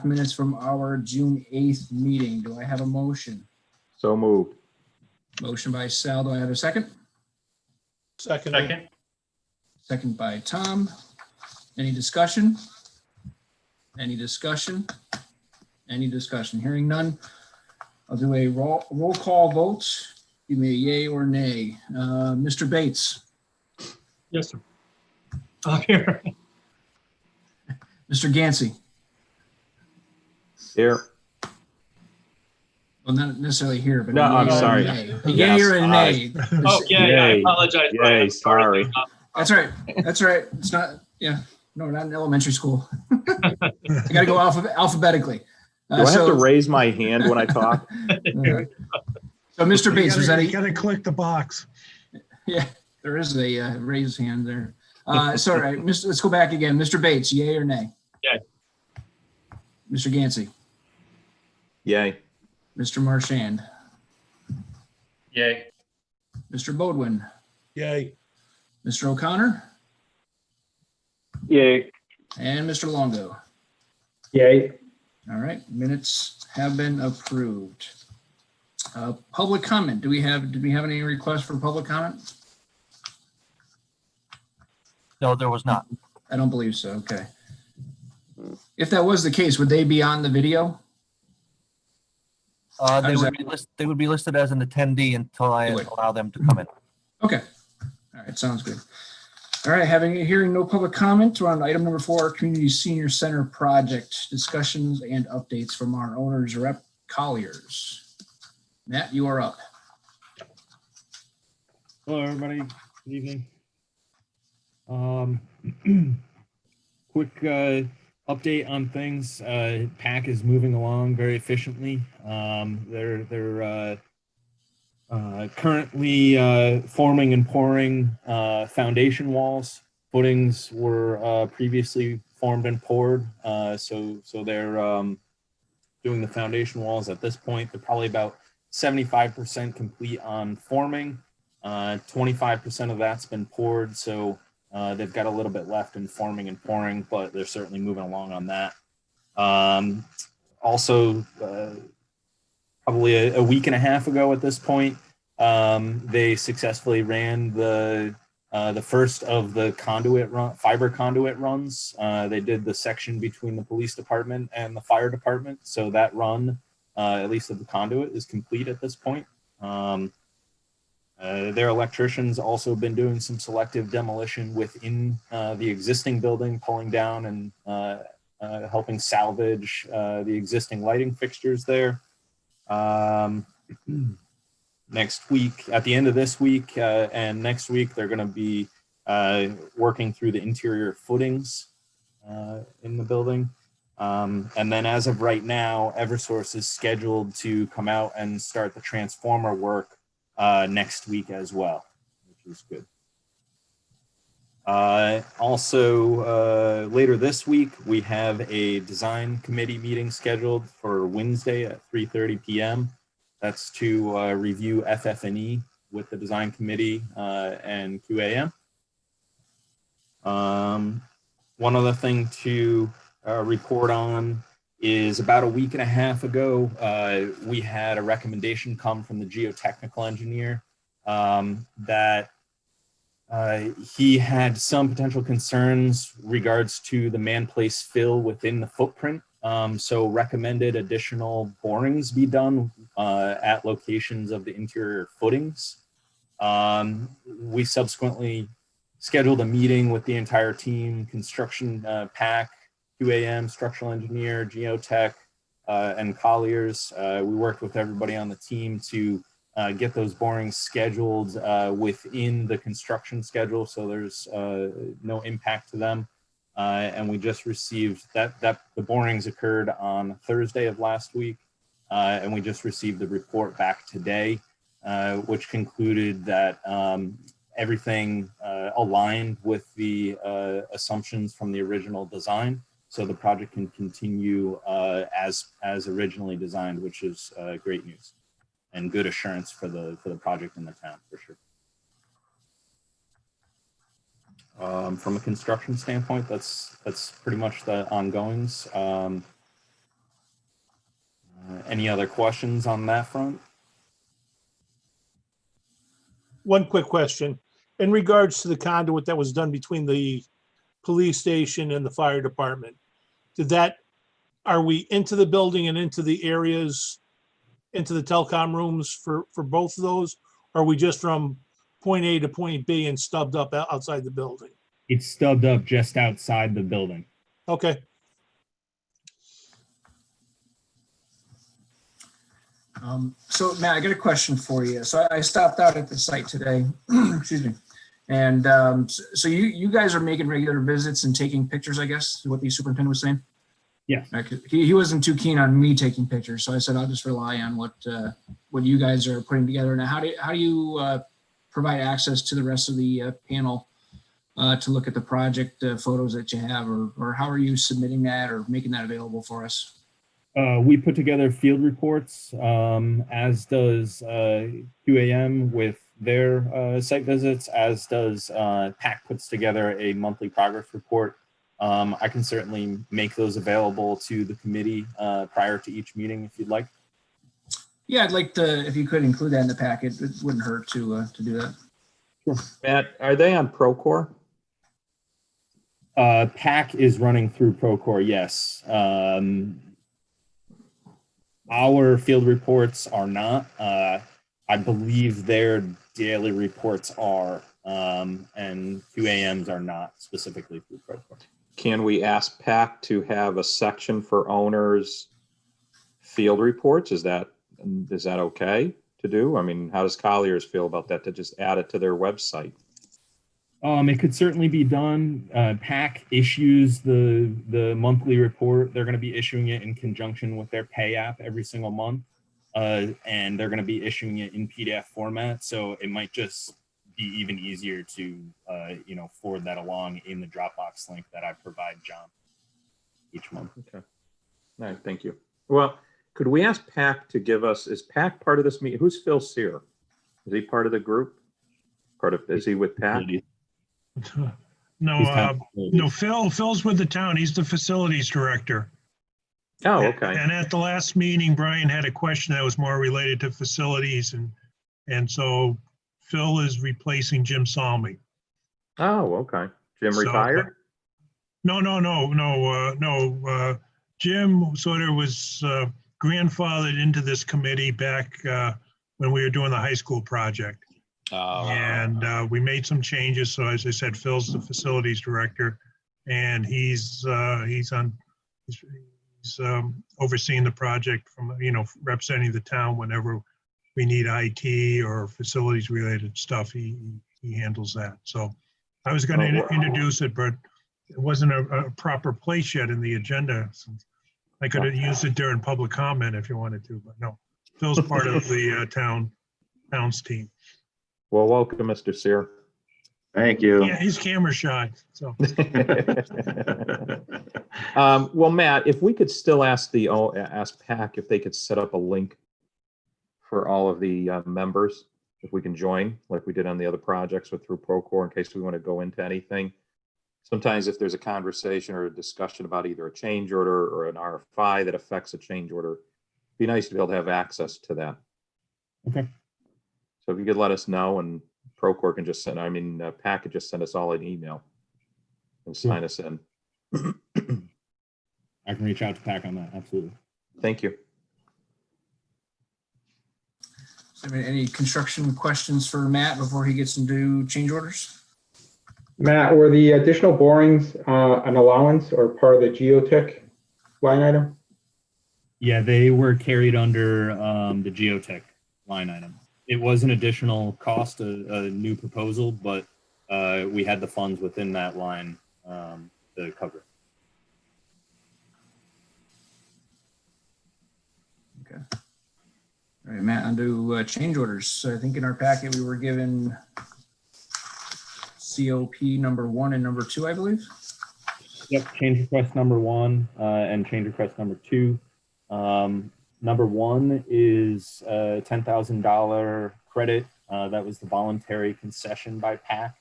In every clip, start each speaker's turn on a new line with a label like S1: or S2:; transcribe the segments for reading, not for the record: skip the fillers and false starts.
S1: minutes from our June 8th meeting. Do I have a motion?
S2: So moved.
S1: Motion by Sal. Do I have a second?
S3: Second.
S1: Second by Tom. Any discussion? Any discussion? Any discussion? Hearing none. I'll do a roll call vote. Give me a yay or nay. Mr. Bates.
S3: Yes, sir. I'm here.
S1: Mr. Gansey.
S2: Here.
S1: Well, not necessarily here, but
S2: No, I'm sorry.
S1: A yay or a nay.
S3: Oh, yeah, I
S2: Yay.
S3: apologize.
S2: Yay,
S3: Brian.
S2: sorry.
S1: That's right. That's right. It's not, yeah, no, we're not in elementary school. I got to go alphabetically.
S2: Do I have to raise my hand when I talk?
S1: So Mr. Bates, was that
S4: You gotta click the box.
S1: Yeah, there is a raised hand there. Sorry, let's go back again. Mr. Bates, yay or nay?
S3: Yay.
S1: Mr. Gansey,
S2: Yay.
S1: Mr. Marchand,
S3: Yay.
S1: Mr. Bodwin,
S4: Yay.
S1: Mr. O'Connor,
S3: Yay.
S1: and Mr. Longo.
S3: Yay.
S1: All right, minutes have been approved. Public comment. Did we have any requests for public comment?
S5: No, there was not.
S1: I don't believe so. Okay. If that was the case, would they be on the video?
S5: They would be listed as an attendee until I
S1: They would.
S5: allow them to come in.
S1: Okay. All right. Sounds good. All right. Hearing no public comment, we're on item number 4, Community Senior Center Project discussions and updates from our owners rep Colliers. Matt, you are up.
S6: Hello, everybody. Good evening. Quick update on things. PAC is moving along very efficiently. They're currently forming and pouring foundation walls. Footings were previously formed and poured, so they're doing the foundation walls at this point. They're probably about 75% complete on forming. 25% of that's been poured, so they've got a little bit left in forming and pouring, but they're certainly moving along on that. Also, probably a week and a half ago at this point, they successfully ran the first of the fiber conduit runs. They did the section between the police department and the fire department, so that run, at least of the conduit, is complete at this point. Their electricians also been doing some selective demolition within the existing building, pulling down and helping salvage the existing lighting fixtures there. Next week, at the end of this week and next week, they're going to be working through the interior footings in the building. And then as of right now, Eversource is scheduled to come out and start the transformer work next week as well, which is good. Also, later this week, we have a design committee meeting scheduled for Wednesday at 3:30 p.m. That's to review FF&E with the design committee and QAM. One other thing to report on is about a week and a half ago, we had a recommendation come from the geotechnical engineer that he had some potential concerns regards to the man-place fill within the footprint. So recommended additional borings be done at locations of the interior footings. We subsequently scheduled a meeting with the entire team, construction PAC, QAM, structural engineer, geotech, and Colliers. We worked with everybody on the team to get those borings scheduled within the construction schedule, so there's no impact to them. And we just received that the borings occurred on Thursday of last week, and we just received the report back today, which concluded that everything aligned with the assumptions from the original design. So the project can continue as originally designed, which is great news and good assurance for the project in the town for sure. From a construction standpoint, that's pretty much the ongoings. Any other questions on that front?
S4: One quick question. In regards to the conduit that was done between the police station and the fire department, are we into the building and into the areas, into the telecom rooms for both of those? Or are we just from point A to point B and stubbed up outside the building?
S6: It's stubbed up just outside the building.
S4: Okay.
S1: So Matt, I got a question for you. So I stopped out at the site today, excuse me. And so you guys are making regular visits and taking pictures, I guess, is what the superintendent was saying?
S6: Yeah.
S1: He wasn't too keen on me taking pictures. So I said, I'll just rely on what you guys are putting together. Now, how do you provide access to the rest of the panel to look at the project photos that you have, or how are you submitting that or making that available for us?
S6: We put together field reports, as does QAM with their site visits, as does PAC puts together a monthly progress report. I can certainly make those available to the committee prior to each meeting if you'd like.
S1: Yeah, I'd like to, if you could include that in the packet, it wouldn't hurt to do that.
S6: Sure.
S2: Matt, are they on Procore?
S6: PAC is running through Procore, yes. Our field reports are not. I believe their daily reports are, and QAMs are not specifically through Procore.
S2: Can we ask PAC to have a section for owners' field reports? Is that okay to do? I mean, how does Colliers feel about that, to just add it to their website?
S6: It could certainly be done. PAC issues the monthly report. They're going to be issuing it in conjunction with their pay app every single month. And they're going to be issuing it in PDF format. So it might just be even easier to, forward that along in the Dropbox link that I provide John each month.
S2: Okay. All right, thank you. Well, could we ask PAC to give us, is PAC part of this meeting? Who's Phil Sear? Is he part of the group? Is he with PAC?
S4: No, Phil's with the town. He's the facilities director.
S2: Oh, okay.
S4: And at the last meeting, Brian had a question that was more related to facilities, and so Phil is replacing Jim Salmi.
S2: Oh, okay. Jim retired?
S4: No. Jim sort of was grandfathered into this committee back when we were doing the high school project. And we made some changes. So as I said, Phil's the facilities director, and he's overseeing the project from, representing the town whenever we need IT or facilities related stuff. He handles that. So I was going to introduce it, but it wasn't a proper place yet in the agenda. I could have used it during public comment if you wanted to, but no. Phil's part of the town's team.
S2: Well, welcome, Mr. Sear.
S7: Thank you.
S4: Yeah, he's camera shy. So
S2: well, Matt, if we could still ask PAC if they could set up a link for all of the members, if we can join like we did on the other projects through Procore, in case we want to go into anything. Sometimes if there's a conversation or a discussion about either a change order or an RFI that affects a change order, it'd be nice to be able to have access to that.
S6: Okay.
S2: So if you could let us know, and Procore can just send, PAC could just send us all an email and sign us in.
S6: I can reach out to PAC on that. Absolutely.
S2: Thank you.
S1: Any construction questions for Matt before he gets into change orders?
S8: Matt, were the additional borings an allowance or part of the geotech line item?
S6: Yeah, they were carried under the geotech line item. It was an additional cost, a new proposal, but we had the funds within that line to cover it.
S1: Okay. All right, Matt, undo change orders. So I think in our packet we were given COP number 1 and number 2, I believe.
S6: Yep, change request number 1 and change request number 2. Number 1 is a $10,000 credit. That was the voluntary concession by PAC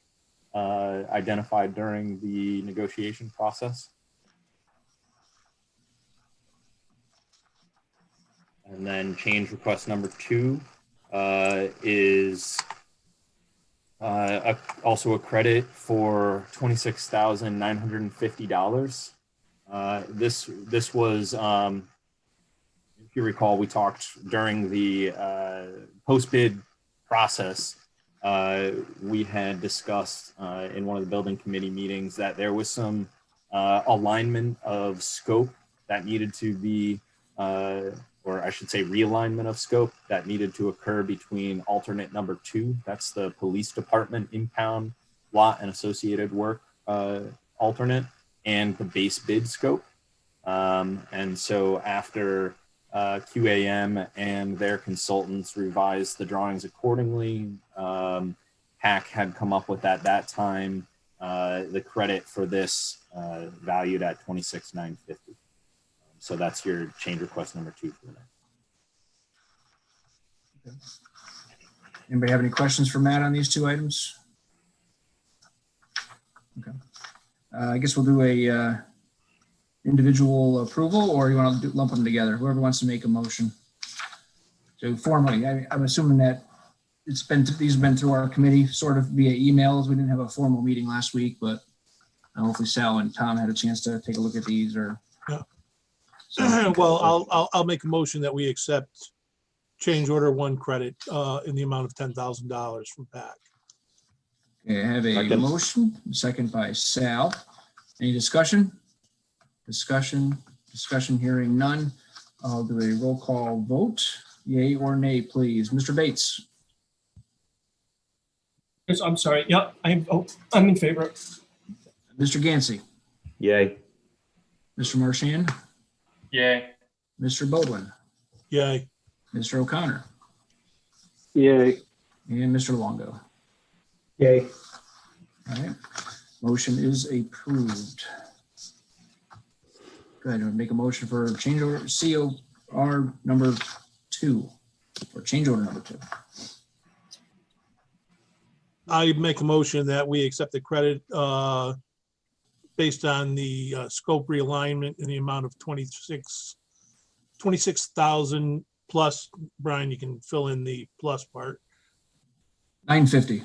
S6: identified during the negotiation process. And then change request number 2 is also a credit for $26,950. This was, if you recall, we talked during the post-bid process. We had discussed in one of the building committee meetings that there was some alignment of scope that needed to be, or I should say realignment of scope that needed to occur between alternate number 2, that's the police department impound lot and associated work alternate, and the base bid scope. And so after QAM and their consultants revised the drawings accordingly, PAC had come up with at that time the credit for this valued at $26,950. So that's your change request number 2 for that.
S1: Anybody have any questions for Matt on these 2 items? Okay. I guess we'll do a individual approval, or you want to lump them together? Whoever wants to make a motion. So formally, I'm assuming that these have been through our committee sort of via emails. We didn't have a formal meeting last week, but hopefully Sal and Tom had a chance to take a look at these. Or
S7: Yeah.
S1: so,
S7: Well, I'll make a motion that we accept change order 1 credit in the amount of $10,000 from PAC.
S1: okay, I have a
S2: Second.
S1: motion, second by Sal. Any discussion? Discussion. Hearing none. I'll do a roll call vote. Yay or nay, please. Mr. Bates.
S3: Yes, I'm sorry. Yeah, I'm in favor.
S1: Mr. Gansey.
S2: Yay.
S1: Mr. Marchand.
S3: Yay.
S1: Mr. Bodwin.
S7: Yay.
S1: Mr. O'Connor.
S3: Yay.
S1: And Mr. Longo.
S8: Yay.
S1: All right. Motion is approved. Go ahead and make a motion for change order COR number 2, or change order number 2.
S7: I make a motion that we accept the credit based on the scope realignment in the amount of 26,000 plus. Brian, you can fill in the plus part.
S1: 950.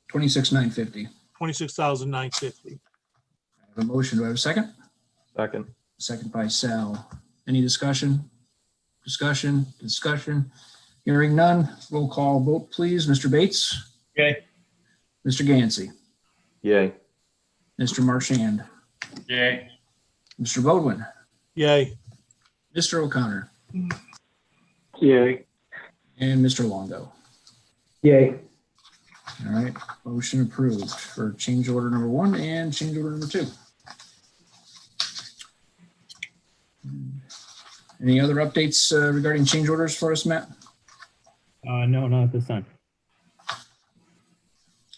S1: 26,950.
S7: 26,950.
S1: I have a motion. Do I have a second?
S2: Second.
S1: Second by Sal. Any discussion? Discussion. Hearing none. Roll call vote, please. Mr. Bates.
S3: Yay.
S1: Mr. Gansey.
S2: Yay.
S1: Mr. Marchand.
S3: Yay.
S1: Mr. Bodwin.
S7: Yay.
S1: Mr. O'Connor.
S3: Yay.
S1: And Mr. Longo.
S8: Yay.
S1: All right. Motion approved for change order number 1 and change order number 2. Any other updates regarding change orders for us, Matt?
S6: No, not at this time.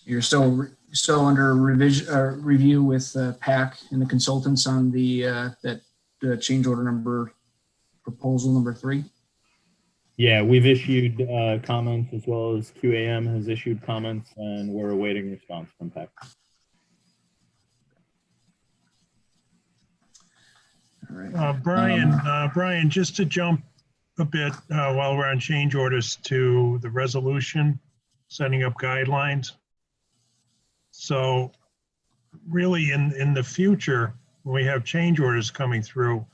S1: You're still under review with PAC and the consultants on the change order number, proposal number 3?
S6: Yeah, we've issued comments, as well as QAM has issued comments, and we're awaiting response from PAC.
S1: All right.
S4: Brian, just to jump a bit while we're on change orders to the resolution, setting up guidelines. So really in the future, when we have change orders coming through,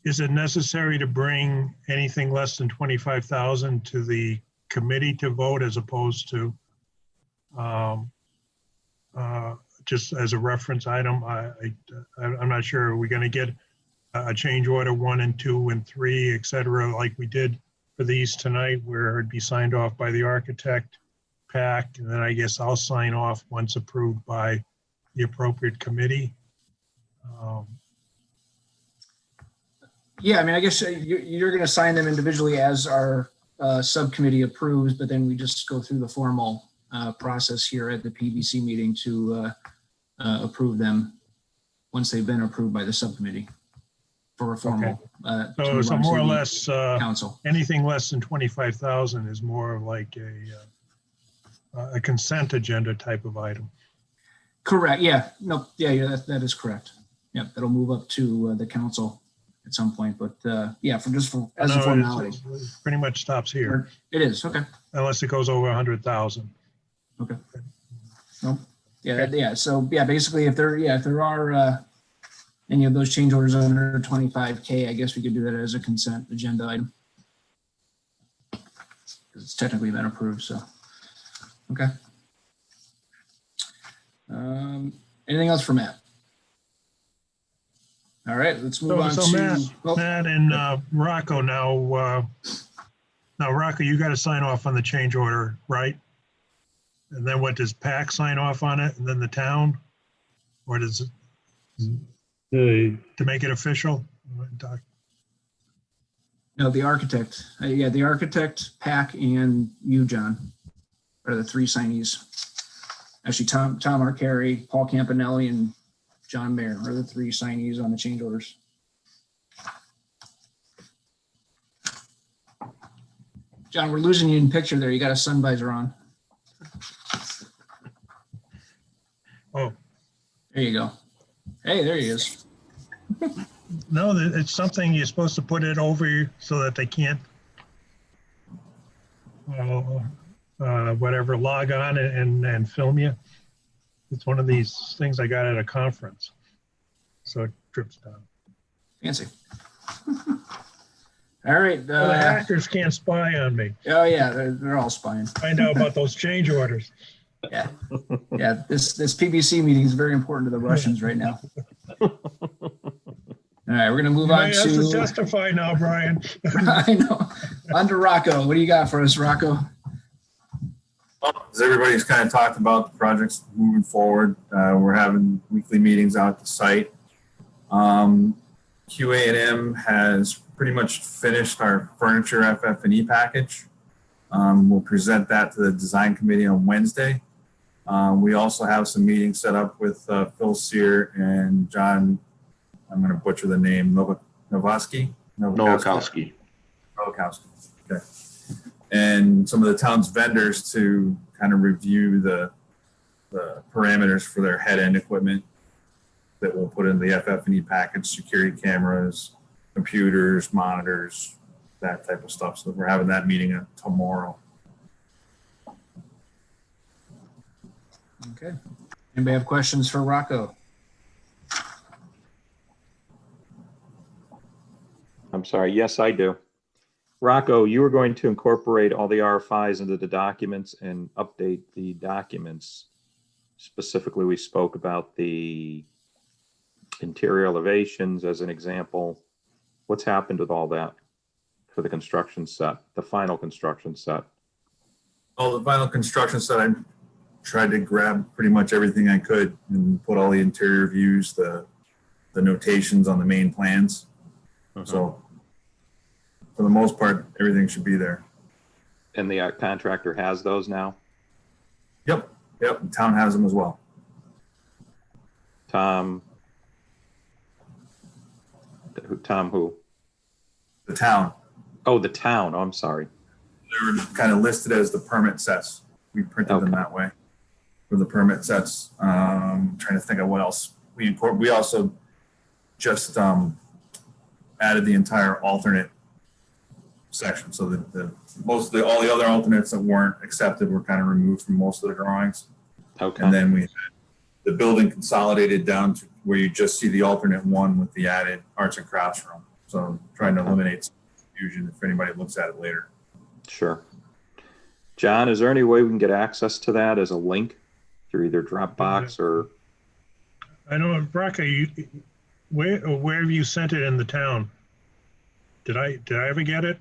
S4: is it necessary to bring anything less than 25,000 to the committee to vote, as opposed to just as a reference item? I'm not sure. Are we going to get a change order 1 and 2 and 3, et cetera, like we did for these tonight, where it'd be signed off by the architect, PAC, and then I guess I'll sign off once approved by the appropriate committee?
S1: Yeah, I mean, I guess you're going to sign them individually as our subcommittee approves, but then we just go through the formal process here at the PBC meeting to approve them once they've been approved by the subcommittee for a formal.
S4: So more or less,
S1: council.
S4: anything less than 25,000 is more of like a consent agenda type of item.
S1: Correct. Yeah. No. Yeah. That is correct. Yeah. That'll move up to the council at some point, but yeah, as a
S4: No,
S1: formality.
S4: it pretty much stops here,
S1: It is, okay.
S4: unless it goes over 100,000.
S1: Yeah, so yeah, basically if there are any of those change orders under 25K, I guess we could do that as a consent agenda item. 'Cause it's technically been approved, so, okay. Anything else for Matt? All right, let's move on
S4: So
S1: to.
S4: Matt and Rocco now Rocco, you got to sign off on the change order, right? And then what, does PAC sign off on it and then the town? Or does it, to make it official?
S1: No, the architect. Yeah, the architect, PAC, and you, John, are the three signees. Actually, Tom Arcari, Paul Campanelli, and John Mayer are the three signees on the change orders. John, we're losing you in picture there. You got a sun visor on.
S4: Oh,
S1: There you go. Hey, there he is.
S4: no, it's something you're supposed to put it over so that they can't whatever, log on and film you. It's one of these things I got at a conference. So it drips down.
S1: Fancy. All right.
S4: Well, the hackers can't spy on me.
S1: Oh yeah, they're all spying.
S4: Find out about those change orders.
S1: Yeah, yeah. This PBC meeting is very important to the Russians right now. All right, we're gonna move
S4: You
S1: on
S4: may have to
S1: to.
S4: testify now, Brian.
S1: I know. On to Rocco. What do you got for us, Rocco?
S9: Well, as everybody's kind of talked about the projects moving forward, we're having weekly meetings out at the site. QA&M has pretty much finished our furniture FF&E package. We'll present that to the design committee on Wednesday. We also have some meetings set up with Phil Sear and John, I'm going to butcher the name, Nowakowski. Okay. And some of the town's vendors to kind of review the parameters for their head-end equipment that we'll put in the FF&E package, security cameras, computers, monitors, that type of stuff. So we're having that meeting tomorrow.
S1: Okay. Anybody have questions for Rocco?
S2: I'm sorry. Yes, I do. Rocco, you were going to incorporate all the RFIs into the documents and update the documents. Specifically, we spoke about the interior elevations as an example. What's happened with all that for the construction set, the final construction set?
S9: Oh, the final construction set, I tried to grab pretty much everything I could and put all the interior views, the notations on the main plans. So for the most part, everything should be there.
S2: And the contractor has those now?
S9: Yep. The town has them as well.
S2: Tom who?
S9: The town.
S2: Oh, the town. Oh, I'm sorry.
S9: They were kind of listed as the permit sets. We printed them that way for the permit sets. Trying to think of what else we also just added the entire alternate section. So that all the other alternates that weren't accepted were kind of removed from most of the drawings.
S2: Okay.
S9: And then we had the building consolidated down to where you just see the alternate one with the added arts and crafts room. So trying to eliminate some confusion if anybody looks at it later.
S2: Sure. John, is there any way we can get access to that as a link through either Dropbox or?
S4: I know, Rocco, where have you sent it in the town? Did I ever get it?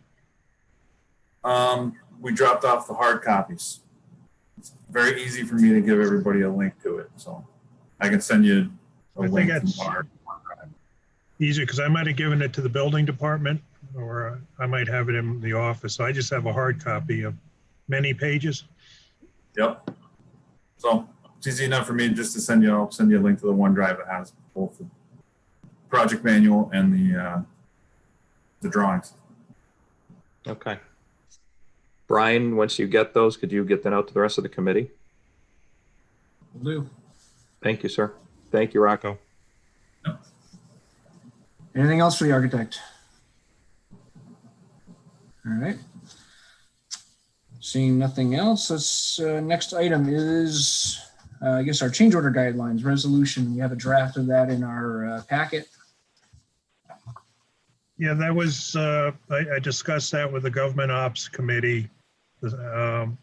S9: We dropped off the hard copies. It's very easy for me to give everybody a link to it. So I can send you a
S4: I
S9: link
S4: think
S9: from
S4: it's
S9: our
S4: easier because I might have given it to the building department or I might have it in the office. So I just have a hard copy of many pages.
S9: Yep. So it's easy enough for me just to send you. I'll send you a link to the OneDrive that has both the project manual and the drawings.
S2: Okay. Brian, once you get those, could you get them out to the rest of the committee?
S1: Will do.
S2: Thank you, sir. Thank you, Rocco.
S1: Anything else for the architect? All right. Seeing nothing else, let's, next item is, I guess, our change order guidelines resolution. We have a draft of that in our packet.
S4: Yeah, that was, I discussed that with the Government Ops Committee. And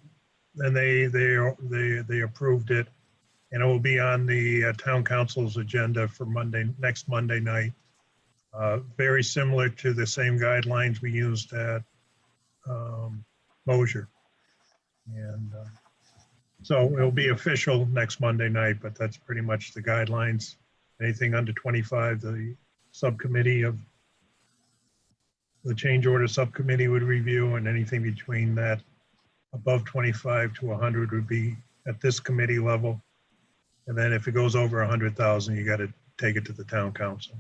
S4: they approved it. And it will be on the town council's agenda for next Monday night. Very similar to the same guidelines we used at Mosier. And so it'll be official next Monday night, but that's pretty much the guidelines. Anything under 25, the subcommittee of the change order subcommittee would review, and anything between that above 25 to 100 would be at this committee level. And then if it goes over 100,000, you got to take it to the town council.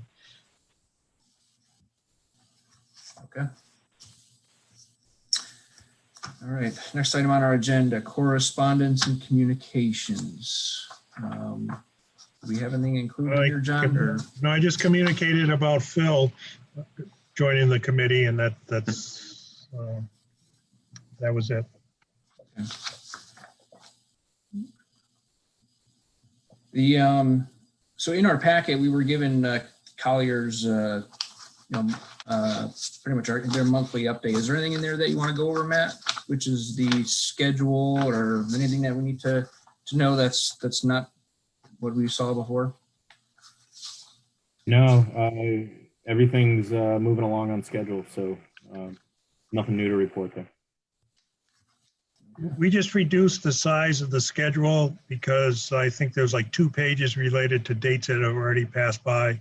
S1: Okay. All right, next item on our agenda, correspondence and communications. Do we have anything included here, John? Or?
S4: No, I just communicated about Phil joining the committee, and that was it.
S1: Okay. The so in our packet we were given Collier's pretty much their monthly update. Is there anything in there that you want to go over, Matt? Which is the schedule or anything that we need to know that's not what we saw before?
S6: No, everything's moving along on schedule, so nothing new to report there.
S4: We just reduced the size of the schedule because I think there's like 2 pages related to dates that have already passed by.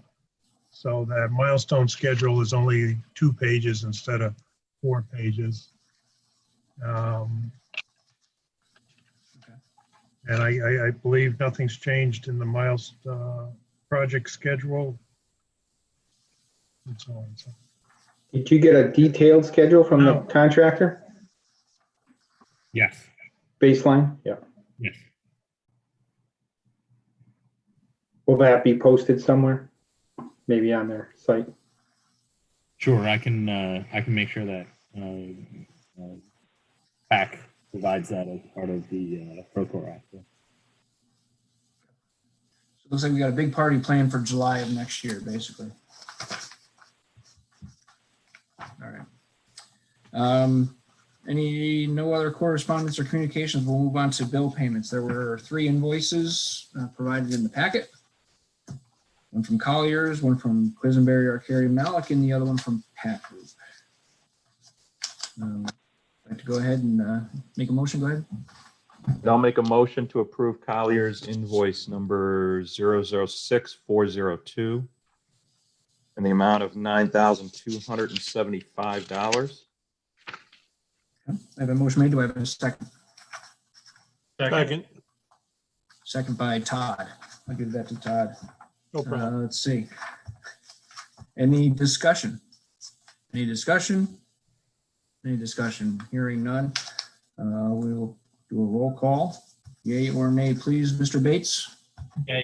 S4: So that milestone schedule is only 2 pages instead of 4 pages. And I believe nothing's changed in the milestone project schedule. And so on. So.
S8: Did you get a detailed schedule from the contractor?
S6: Yes.
S8: Baseline? Yeah.
S6: Yes.
S8: Will that be posted somewhere? Maybe on their site?
S6: Sure, I can make sure that PAC provides that as part of the Procore Act.
S1: So it looks like we got a big party planned for July of next year, basically. All right. No other correspondence or communications. We'll move on to bill payments. There were 3 invoices provided in the packet. One from Collier's, one from Quisenberry, Arcari, Malik, and the other one from Pat Group. I'd like to go ahead and make a motion. Go ahead.
S2: I'll make a motion to approve Collier's invoice number 006402 in the amount of $9,275.
S1: I have a motion made. Do I have a second?
S7: Second.
S1: Second by Todd. I'll give that to Todd.
S7: No problem.
S1: Let's see. Any discussion? Any discussion? Any discussion? Hearing none. We'll do a roll call. Yay or nay, please. Mr. Bates?
S3: Yay.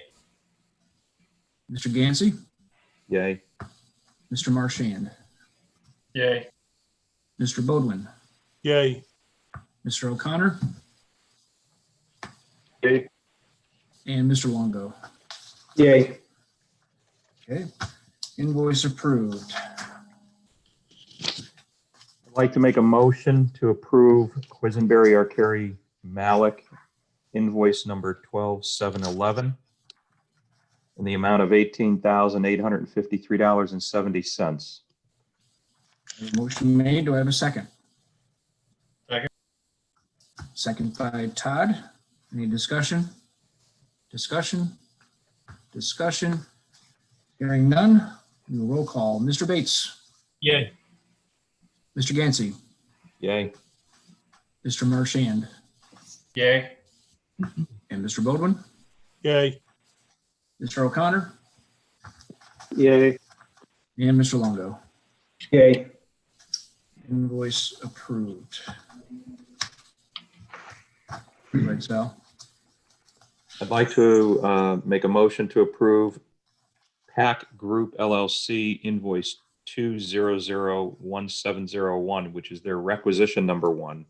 S1: Mr. Gansey?
S2: Yay.
S1: Mr. Marchand?
S3: Yay.
S1: Mr. Bodwin?
S7: Yay.
S1: Mr. O'Connor?
S3: Yay.
S1: And Mr. Longo?
S8: Yay.
S1: Okay. Invoice approved.
S2: I'd like to make a motion to approve Quisenberry, Arcari, Malik invoice number 12711 in the amount of $18,853.70.
S1: Motion made. Do I have a second?
S3: Second.
S1: Second by Todd. Any discussion? Discussion? Discussion? Hearing none. We will roll call. Mr. Bates?
S3: Yay.
S1: Mr. Gansey?
S2: Yay.
S1: Mr. Marchand?
S3: Yay.
S1: And Mr. Bodwin?
S7: Yay.
S1: Mr. O'Connor?
S3: Yay.
S1: And Mr. Longo?
S8: Yay.
S1: Invoice approved. Right, Sal?
S2: I'd like to make a motion to approve Pack Group LLC invoice 2001701, which is their requisition number 1,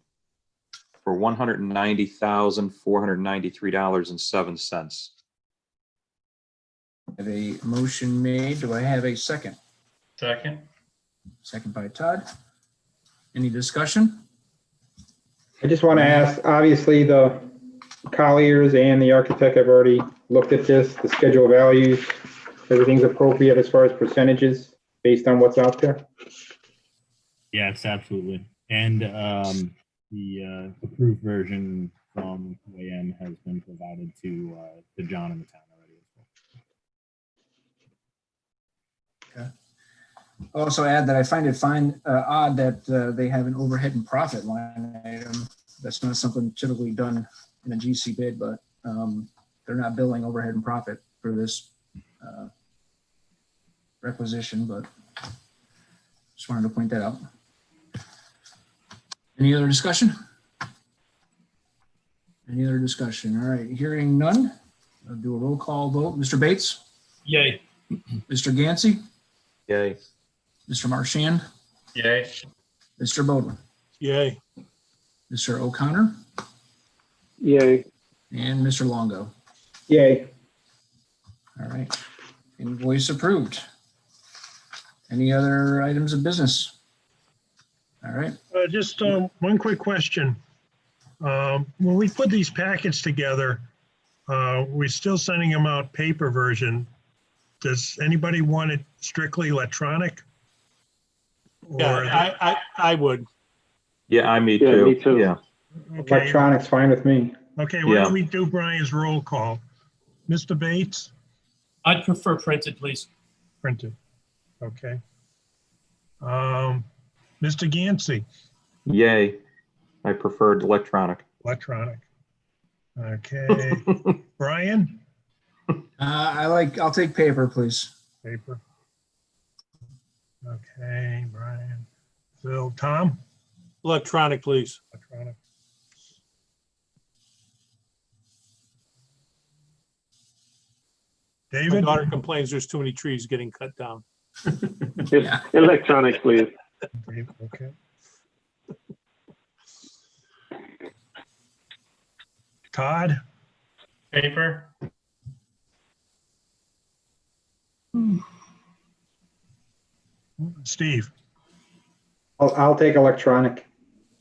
S2: for $190,493.07.
S1: I have a motion made. Do I have a second?
S3: Second.
S1: Second by Todd. Any discussion?
S8: I just want to ask, obviously, the Colliers and the architect have already looked at this, the schedule of values, everything's appropriate as far as percentages based on what's out there?
S10: Yes, absolutely. And the approved version from OAM has been provided to John and the town already as well.
S1: Okay. I'll also add that I find it odd that they have an overhead and profit line item. That's not something typically done in a GC bid, but they're not billing overhead and profit for this requisition, but just wanted to point that out. Any other discussion? Any other discussion? All right, hearing none, I'll do a roll call vote. Mr. Bates?
S3: Yay.
S1: Mr. Gansey?
S2: Yay.
S1: Mr. Marchand?
S3: Yay.
S1: Mr. Bodwin?
S7: Yay.
S1: Mr. O'Connor?
S3: Yay.
S1: And Mr. Longo?
S8: Yay.
S1: All right, invoice approved. Any other items of business? All right,
S4: Just one quick question. When we put these packets together, we're still sending them out paper version. Does anybody want it strictly electronic?
S7: Yeah, I would.
S2: Yeah, me
S3: Yeah,
S2: too.
S3: me too.
S2: Yeah.
S4: Okay,
S8: Electronics, fine with me.
S4: okay, why
S2: Yeah.
S4: don't we do Brian's roll call? Mr. Bates,
S3: I'd prefer printed, please.
S4: printed. Okay. Mr. Gansey,
S2: Yay. I preferred electronic.
S4: electronic. Okay, Brian,
S1: I'll take paper, please.
S4: paper. Okay, Brian. Phil, Tom,
S7: Electronic, please.
S4: electronic.
S7: My
S4: David,
S7: daughter complains there's too many trees getting cut down.
S1: Yeah.
S3: Electronic, please.
S4: okay. Todd,
S3: Paper.
S4: Steve,
S8: I'll take electronic.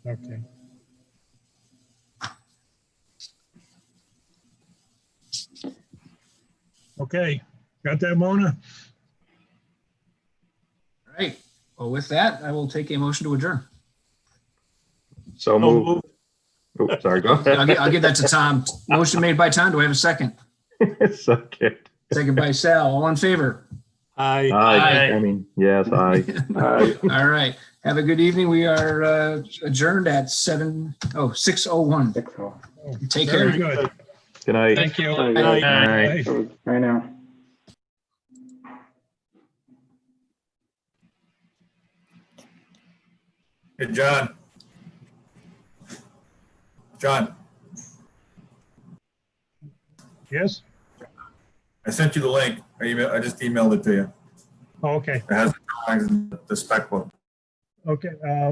S4: okay. Okay, got that, Mona?
S1: All right, well, with that, I will take a motion to adjourn.
S2: So
S7: So
S2: move.
S7: moved.
S2: Oops, sorry, go ahead.
S1: I'll give that to Tom. Motion made by Tom. Do I have a second?
S2: Second.
S1: Second by Sal. All in favor?
S7: Aye.
S2: Aye. I mean, yes, aye.
S1: All right. Have a good evening. We are adjourned at 6:01. Take care.
S4: Very good.
S2: Good night.
S4: Thank you.
S7: Aye.
S4: Bye.
S8: Right now.
S9: Hey, John. John,
S4: Yes?
S9: I sent you the link. I just emailed it to you.
S4: Oh, okay,
S9: It has the spec book.
S4: okay.